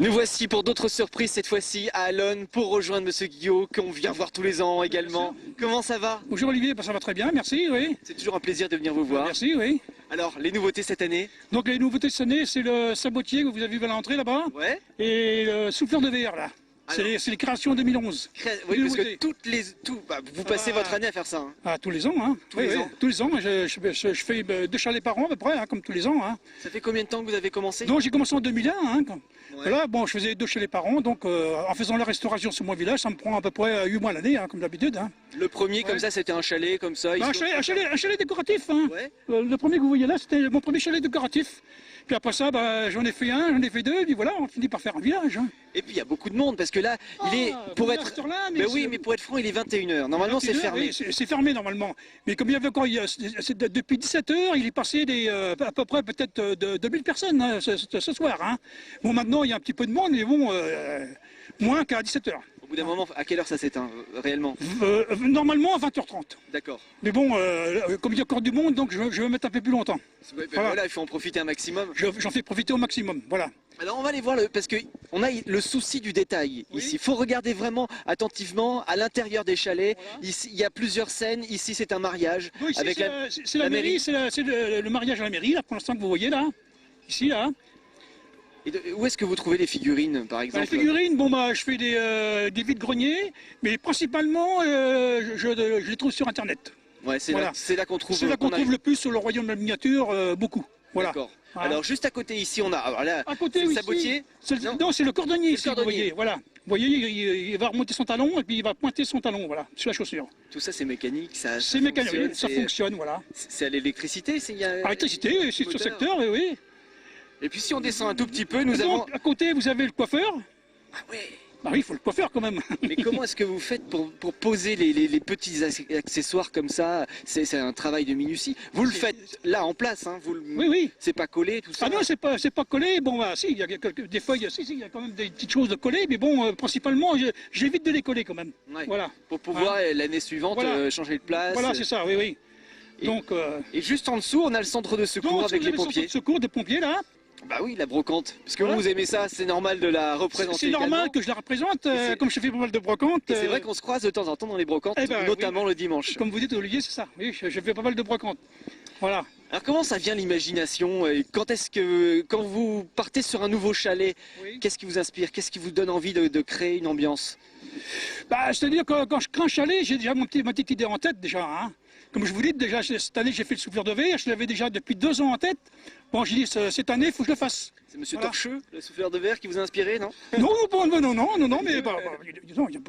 Nous voici pour d'autres surprises, cette fois-ci à Allonnes, pour rejoindre Monsieur Guillot, qu'on vient voir tous les ans également. Comment ça va? Bonjour Olivier, ça va très bien, merci, oui. C'est toujours un plaisir de venir vous voir. Merci, oui. Alors, les nouveautés cette année? Donc les nouveautés cette année, c'est le sabotier que vous avez vu à l'entrée là-bas. Ouais. Et le souffleur de verre là. C'est les créations 2011. Oui, parce que vous passez votre année à faire ça. Hein. Ah, tous les ans, hein. Tous les ans. Tous les ans, je fais 2 chalets par an à peu près, hein, comme tous les ans. Hein. Ça fait combien de temps que vous avez commencé? Donc j'ai commencé en 2001. Hein, ouais. Voilà, bon, je faisais 2 chalets par an, donc en faisant la restauration sur mon village, ça me prend à peu près 8 mois l'année, hein, comme d'habitude. Hein. Le premier, comme ça, c'était un chalet, comme ça. Bah, un chalet décoratif. Hein. Ouais. Le premier que vous voyez là, c'était mon premier chalet décoratif. Puis après ça, bah, j'en ai fait un, j'en ai fait 2, et puis voilà, on finit par faire un village. Hein. Et puis il y a beaucoup de monde, parce que là, il est, pour être... mais oui, mais pour être franc, il est 21h. Normalement, c'est fermé. Oui, c'est fermé normalement. Mais comme il y avait encore, depuis 17h, il est passé à peu près peut-être 2000 personnes hein, ce soir. Hein. Bon, maintenant, il y a un petit peu de monde, mais bon, moins qu'à 17h. Au bout d'un moment, à quelle heure ça s'éteint, réellement? Normalement, à 20h30. D'accord. Mais bon, comme il y a encore du monde, donc je vais mettre un peu plus longtemps. Voilà, il faut en profiter un maximum. J'en fais profiter au maximum, voilà. Alors on va aller voir, parce qu'on a le souci du détail ici. Il faut regarder vraiment attentivement à l'intérieur des chalets. Voilà. Ici, il y a plusieurs scènes. Ici, c'est un mariage. Oui, ici, c'est la mairie, c'est le mariage à la mairie, là, pour l'instant, que vous voyez là. Ici, là. Et où est-ce que vous trouvez les figurines, par exemple? Les figurines, bon, bah, je fais des vides-greniers, mais principalement, je les trouve sur Internet. Ouais, c'est là qu'on trouve. C'est là qu'on trouve le plus sur le royaume de la miniature, beaucoup. Voilà. D'accord. Alors juste à côté ici, on a alors là, à côté, le sabotier. Non, c'est le cordonnier ici, vous voyez. Voilà. Vous voyez, il va remonter son talon et puis il va pointer son talon, voilà, sur la chaussure. Tout ça, c'est mécanique, c'est mécanique, ça fonctionne, voilà. C'est à l'électricité, À l'électricité, oui, c'est sur ce secteur, oui, oui. Et puis si on descend un tout petit peu, nous avons... À côté, vous avez le coiffeur. Ah ouais. Bah oui, il faut le coiffeur quand même. Mais comment est-ce que vous faites pour poser les petits accessoires comme ça? C'est un travail de minutie. Vous le faites là en place, hein, oui. C'est pas collé, tout ça? Ah non, c'est pas collé. Bon, bah, si, il y a des fois, il y a quand même des petites choses de coller, mais bon, principalement, j'évite de les coller quand même. Ouais. Voilà. Pour pouvoir, l'année suivante, changer de place. Voilà, c'est ça, oui, oui. Et juste en dessous, on a le centre de secours avec les pompiers. Le centre de secours des pompiers, là. Bah oui, la brocante. Parce que vous aimez ça, c'est normal de la représenter. C'est normal que je la représente, comme je fais pas mal de brocantes. C'est vrai qu'on se croise de temps en temps dans les brocantes, notamment le dimanche. Comme vous dites, Olivier, c'est ça. Oui, je fais pas mal de brocantes. Voilà. Alors comment ça vient l'imagination? Quand vous partez sur un nouveau chalet, qu'est-ce qui vous inspire? Qu'est-ce qui vous donne envie de créer une ambiance? Bah, c'est-à-dire que quand je crée un chalet, j'ai déjà ma petite idée en tête déjà. Hein. Comme je vous dis, déjà cette année j'ai fait le souffleur de verre, je l'avais déjà depuis 2 ans en tête. Bon, j'ai dit cette année il faut que je le fasse. C'est Monsieur Torcheux, le souffleur de verre, qui vous a inspiré, non? Non, mais il n'y a pas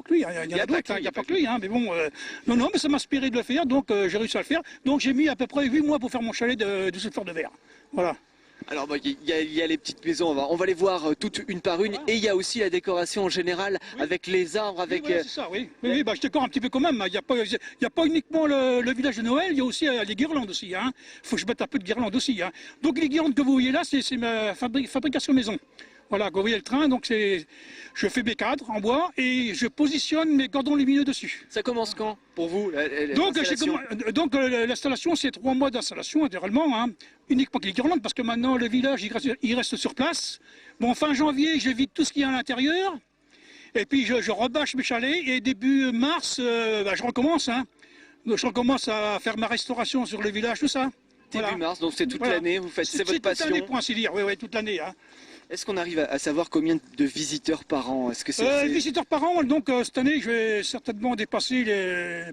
que lui, il y en a d'autres, il n'y a pas que lui, hein, mais bon, non, mais ça m'a inspiré de le faire, donc j'ai réussi à le faire. Donc j'ai mis à peu près 8 mois pour faire mon chalet de souffleur de verre. Voilà. Alors il y a les petites maisons, on va les voir toutes une par une, et il y a aussi la décoration en général, avec les arbres, avec... Oui, c'est ça, oui. Oui, bah, je décore un petit peu quand même, il n'y a pas uniquement le village de Noël, il y a aussi les guirlandes aussi, hein. Faut que je mette un peu de guirlandes aussi, hein. Donc les guirlandes que vous voyez là, c'est ma fabrication maison. Voilà, vous voyez le train, donc je fais mes cadres en bois et je positionne mes cordons lumineux dessus. Ça commence quand pour vous Donc l'installation, c'est 3 mois d'installation intégralement, hein, uniquement avec les guirlandes, parce que maintenant le village il reste sur place. Bon, fin janvier, je vide tout ce qu'il y a à l'intérieur, et puis je rebâche mes chalets, et début mars, je recommence. Hein. Je recommence à faire ma restauration sur le village, tout ça. Début mars, donc c'est toute l'année, vous faites, c'est votre passion. C'est toute l'année pour ainsi dire, oui, toute l'année. Hein. Est-ce qu'on arrive à savoir combien de visiteurs par an? Visiteurs par an, donc cette année, je vais certainement dépasser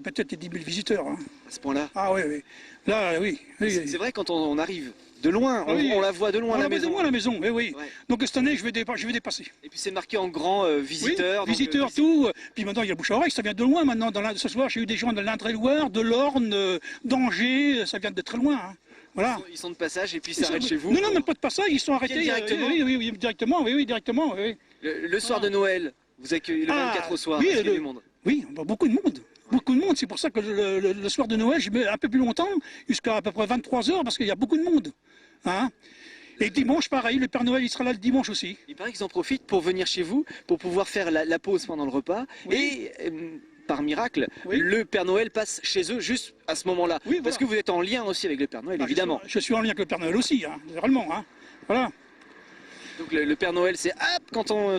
peut-être les 10 000 visiteurs. Hein. À ce point-là? Ah oui. Là, oui. C'est vrai, quand on arrive de loin, on la voit de loin, la maison. On la voit de loin, la maison, oui. Ouais. Donc cette année, je vais dépasser. Et puis c'est marqué en grand visiteurs. Oui, visiteurs, tout. Puis maintenant, il y a bouche à oreille, ça vient de loin maintenant. Ce soir, j'ai eu des gens de l'Indre-et-Loire, de l'Orne, d'Angers, ça vient de très loin. Hein. Voilà. Ils sont de passage et puis ils s'arrêtent chez vous? Non, même pas de passage, ils sont arrêtés directement. Oui, directement. Oui. Le soir de Noël, vous accueillez le 24 au soir, il y a du monde? Oui, beaucoup de monde. Beaucoup de monde, c'est pour ça que le soir de Noël, je mets un peu plus longtemps, jusqu'à à peu près 23 h, parce qu'il y a beaucoup de monde. Hein. Et dimanche, pareil, le Père Noël, il sera là le dimanche aussi. Il paraît qu'ils en profitent pour venir chez vous, pour pouvoir faire la pause pendant le repas. Et par miracle, le Père Noël passe chez eux juste à ce moment-là. Oui, parce que vous êtes en lien aussi avec le Père Noël, évidemment. Je suis en lien avec le Père Noël aussi, hein, généralement. Hein. Voilà. Donc le Père Noël, c'est hop,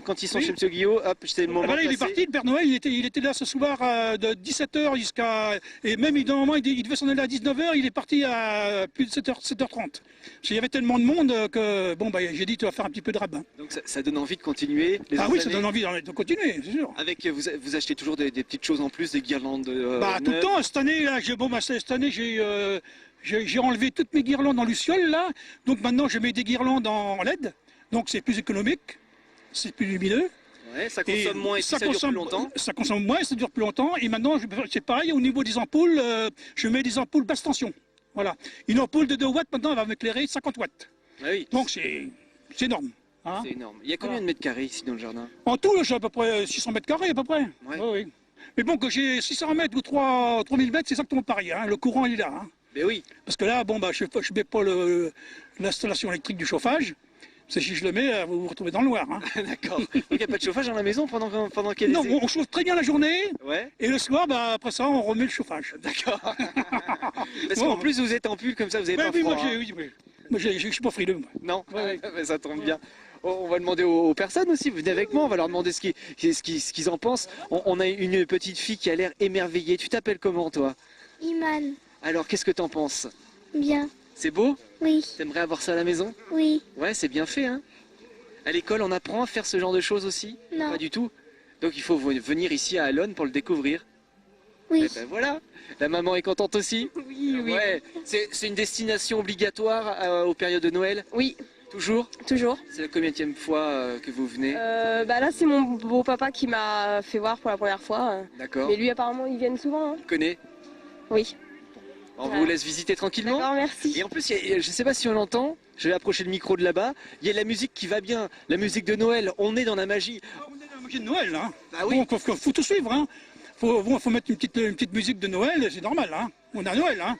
quand ils sont chez M. Guillot, hop, c'est le moment. Là, il est parti, le Père Noël, il était là ce soir de 17h jusqu'à... Et même, normalement, il devait s'en aller à 19h, il est parti à plus de 7h30. Parce qu'il y avait tellement de monde que, bon, bah, j'ai dit, tu vas faire un petit peu de rabbin. Donc ça donne envie de continuer les Ah oui, ça années. donne envie de continuer, c'est sûr. Avec, vous achetez toujours des petites choses en plus, des guirlandes Tout le neuves. temps, cette année, là, cette année, j'ai enlevé toutes mes guirlandes en luciole, là. Donc maintenant, je mets des guirlandes en LED. Donc c'est plus économique, c'est plus lumineux. Ouais, ça consomme moins et ça dure plus longtemps. Ça consomme moins, ça dure plus longtemps. Et maintenant, c'est pareil, au niveau des ampoules, je mets des ampoules basse tension. Voilà. Une ampoule de 2 watts, maintenant, elle va m'éclairer 50 watts. Ah oui. Donc c'est énorme. Hein. C'est énorme. Il y a combien de mètres carrés ici dans le jardin? En tout, j'ai à peu près 600 mètres carrés, à peu près. Ouais. Oui. Mais bon, que j'ai 600 mètres ou 3000 mètres, c'est exactement pareil. Hein. Le courant, il est là. Hein. Mais oui. Parce que là, bon, bah, je ne mets pas l'installation électrique du chauffage. Si je le mets, vous vous retrouvez dans le noir. Hein. D'accord. Donc il n'y a pas de chauffage dans la maison pendant qu'il y a Non, des... on chauffe très bien la journée. Ouais. Et le soir, bah, après ça, on remet le chauffage. D'accord. Parce qu'en plus, vous êtes en pull comme ça, vous n'avez pas Oui, froid. moi, je ne suis pas frileux. Moi. Non, Ouais. Mais ça tombe bien. On va demander aux personnes aussi, venez avec moi, on va leur demander ce qu'ils en pensent. On a une petite fille qui a l'air émerveillée. Tu t'appelles comment, toi? Iman, Alors, qu'est-ce que t'en penses? bien, C'est beau? oui, T'aimerais avoir ça à la maison? oui, Ouais, c'est bien fait, hein? À l'école, on apprend à faire ce genre de choses aussi? non, Pas du tout. Donc il faut venir ici à Allonne pour le découvrir. oui, Eh ben voilà, la maman est contente aussi. Oui, oui. Ouais, c'est une destination obligatoire aux périodes de Noël. Oui, Toujours. toujours. C'est la combienième fois que vous venez? Là, c'est mon beau-papa qui m'a fait voir pour la première fois. D'accord. Mais lui, apparemment, ils viennent souvent. Hein. Tu connais? Oui. On vous laisse visiter tranquillement. D'accord, merci. Et en plus, je ne sais pas si on l'entend, je vais approcher le micro de là-bas, il y a la musique qui va bien, la musique de Noël, on est dans la magie. On est dans la magie de Noël. Hein. Ah oui. Donc, faut tout suivre. Hein. Faut mettre une petite musique de Noël, c'est normal. Hein. On a Noël. Hein.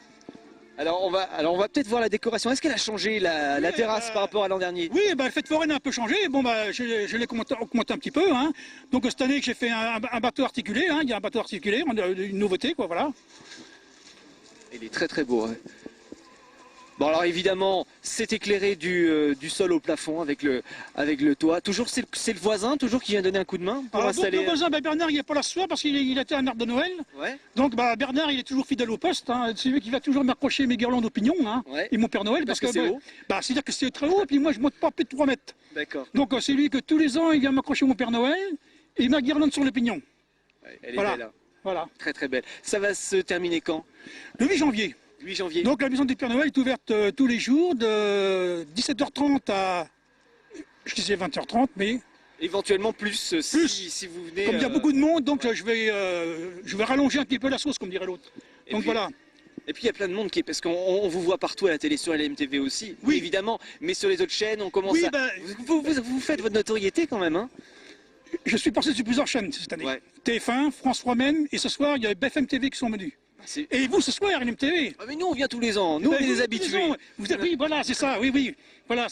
Alors on va peut-être voir la décoration. Est-ce qu'elle a changé la terrasse par rapport à l'an dernier? Oui, bah, la fête foraine a un peu changé. Bon, bah, je l'ai augmenté un petit peu. Hein. Donc cette année, j'ai fait un bateau articulé. Hein. Il y a un bateau articulé, on a une nouveauté, quoi, voilà. Il est très très beau. Hein. Bon alors évidemment, c'est éclairé du sol au plafond avec le toit. Toujours c'est le voisin, toujours qui vient donner un coup de main pour Alors, installer. donc, le voisin, bah, Bernard, il n'est pas là ce soir parce qu'il a été un arbre de Noël. Ouais. Donc bah, Bernard, il est toujours fidèle au poste. Hein. C'est lui qui va toujours m'accrocher mes guirlandes au pignon. Hein. Ouais. Et mon Père Noël. Parce que c'est haut. Bah, c'est-à-dire que c'est très haut et puis moi, je ne monte pas plus de 3 mètres. D'accord. Donc c'est lui que tous les ans, il vient m'accrocher mon Père Noël et ma guirlande sur le pignon. Ouais, elle est Voilà. belle. Hein. Voilà. Très très belle. Ça va se terminer quand? Le 8 janvier. 8 janvier. Donc la maison du Père Noël est ouverte tous les jours de 17h30 à, je disais 20h30, mais Éventuellement plus, Plus. si vous venez. comme il y a beaucoup de monde, donc je vais rallonger un petit peu la sauce, comme dirait l'autre. Et Donc puis- voilà. Et puis il y a plein de monde parce qu'on vous voit partout à la télé, sur LMTV aussi, Oui. évidemment, mais sur les autres chaînes, on commence Oui, à... ben- Vous faites votre notoriété quand même, hein? Je suis passé sur plusieurs chaînes cette année. Ouais. TF1, France 3 même, et ce soir, il y a BFM TV qui sont venus. C'est- Et vous, ce soir, LMTV. Ah, mais nous on vient tous les ans, nous on est des habitués. Oui, voilà, c'est ça, oui. Voilà,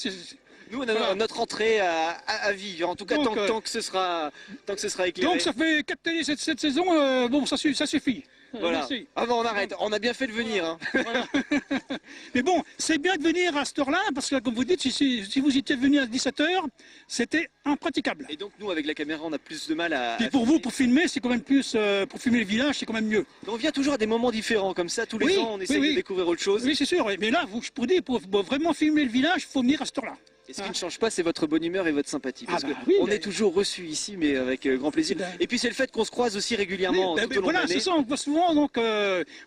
Nous on a Voilà. notre entrée à vie, en tout cas Donc, tant que ce sera éclairé. donc ça fait 4 télés cette saison, bon, ça suffit. Voilà. Merci. Ah non, on arrête, on a bien fait de venir. Hein. Voilà. Mais bon, c'est bien de venir à cette heure-là, parce que comme vous dites, si vous étiez venu à 17h, c'était impraticable. Et donc nous avec la caméra on a plus de mal à... Et pour vous, pour filmer, c'est quand même plus, pour filmer le village, c'est quand même mieux. On vient toujours à des moments différents comme ça, tous les Oui, ans on essaie oui. de découvrir autre chose. Oui, c'est sûr, mais là, je peux dire, pour vraiment filmer le village, il faut venir à cette heure-là. Et ce qui ne change pas, c'est votre bonne humeur et votre sympathie. Parce Ah bah que oui, on mais- est toujours reçus ici, mais avec grand plaisir. Ben- Et puis c'est le fait qu'on se croise aussi régulièrement Oui, tout au long voilà, de c'est l'année. ça, on voit souvent, donc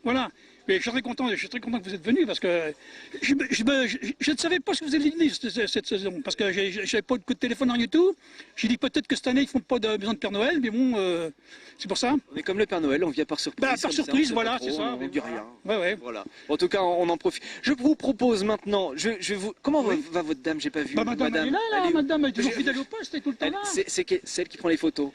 voilà. Mais je suis très content que vous êtes venu parce que je ne savais pas ce que vous alliez venir cette saison parce que j'avais pas de coup de téléphone, rien du tout. J'ai dit peut-être que cette année ils font pas de besoin de Père Noël, mais bon, c'est pour ça. On est comme le Père Noël, on vient par surprise. Bah, par comme ça, surprise, on sait voilà, pas trop, c'est ça. On dit rien. Ouais. Voilà. En tout cas, on en profite. Je vous propose maintenant. Je vais vous. Comment va votre dame? J'ai pas vu. Bah, madame, elle est là, Elle est où madame, elle est toujours Je- fidèle au poste, elle est tout le temps Elle- là. C'est celle qui prend les photos.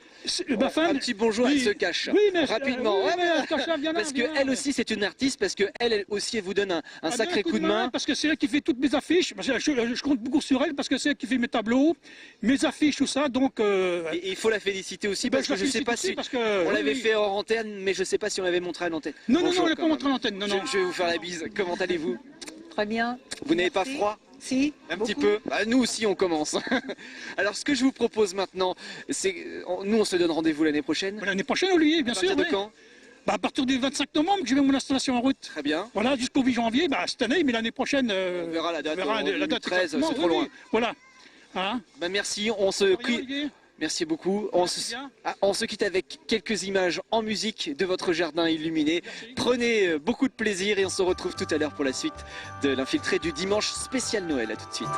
Ma femme, Un petit bonjour, oui. elle se cache. Oui, mais Rapidement. oui, Ouais, mais mais- elle se cache là, viens là, Parce viens là. qu'elle aussi, c'est une artiste, parce qu'elle aussi, elle vous donne un sacré coup de main. Parce que c'est elle qui fait toutes mes affiches. Parce que je compte beaucoup sur elle parce que c'est elle qui fait mes tableaux, mes affiches, tout ça. Donc, Et il faut la féliciter aussi, ben, parce que la je sais félicite pas aussi si. parce que, On l'avait oui. fait hors antenne, mais je sais pas si on l'avait montré à l'antenne. Non, Bonjour, on l'a quand pas montré à même. l'antenne. Non, non. Je vais vous faire la bise. Comment allez-vous? Très bien. Vous n'avez pas Merci. froid? Si. Un petit beaucoup. peu. Bah, nous aussi, on commence. Alors, ce que je vous propose maintenant, c'est nous, on se donne rendez-vous l'année prochaine. L'année prochaine, Olivier, bien À sûr. partir de ouais. quand? Bah, à partir du 25 novembre, je mets mon installation en route. Très bien. Voilà, jusqu'au 8 janvier, bah, cette année, mais l'année prochaine. On verra la date. on verra en la date 2013, c'est exactement. trop Oui, loin. oui, voilà. Hein. Bah, merci. On se Rien, quitte. Olivier. Merci beaucoup. Merci bien. On se quitte avec quelques images en musique de votre jardin illuminé. Merci. Prenez beaucoup de plaisir et on se retrouve tout à l'heure pour la suite de l'infiltré du dimanche spécial Noël. À tout de suite.